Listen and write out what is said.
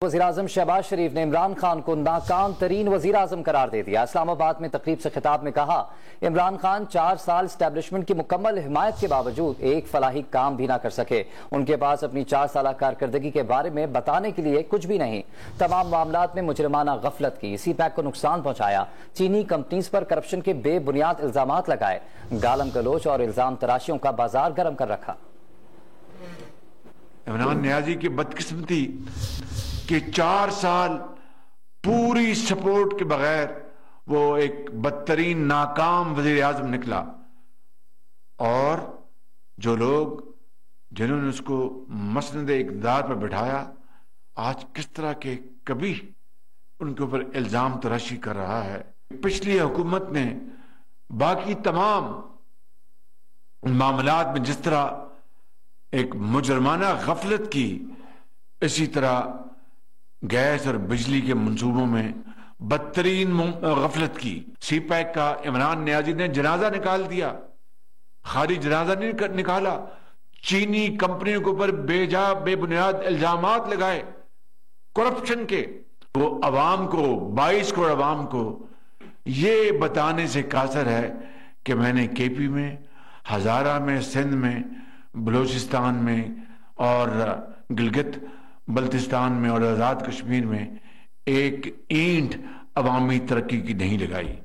وزیراعظم شہباز شریف نے عمران خان کو ناکام ترین وزیراعظم قرار دے دیا۔ اسلام آباد میں تقریب سے خطاب میں کہا، عمران خان 4 سال اسٹیبلشمنٹ کی مکمل حمایت کے باوجود ایک فلاحی کام بھی نہ کر سکے۔ ان کے پاس اپنی 4 سالہ کارکردگی کے بارے میں بتانے کے لیے کچھ بھی نہیں۔ تمام معاملات میں مجرمانہ غفلت کی، سی پیک کو نقصان پہنچایا، چینی کمپنیز پر کرپشن کے بے بنیاد الزامات لگائے، گالم گلوچ اور الزام تراشیوں کا بازار گرم کر رکھا۔ عمران نیازی کی بدقسمتی کہ 4 سال پوری سپورٹ کے بغیر وہ ایک بدترین ناکام وزیر اعظم نکلا، اور جو لوگ جنہوں نے اس کو مسند اقتدار پر بٹھایا آج کس طرح کے کبھی ان کے اوپر الزام تراشی کر رہا ہے۔ پچھلی حکومت نے باقی تمام معاملات میں جس طرح ایک مجرمانہ غفلت کی، اسی طرح گیس اور بجلی کے منصوبوں میں بدترین غفلت کی۔ سی پیک کا عمران نیازی نے جنازہ نکال دیا، خالی جنازہ نہیں نکالا، چینی کمپنیوں کے اوپر بے بنیاد الزامات لگائے کرپشن کے۔ وہ عوام کو 22 کروڑ عوام کو یہ بتانے سے قاصر ہے کہ میں نے کے پی میں، ہزارہ میں، سندھ میں، بلوچستان میں اور گلگت بلتستان میں اور آزاد کشمیر میں ایک اینٹ عوامی ترقی کی نہیں لگائی۔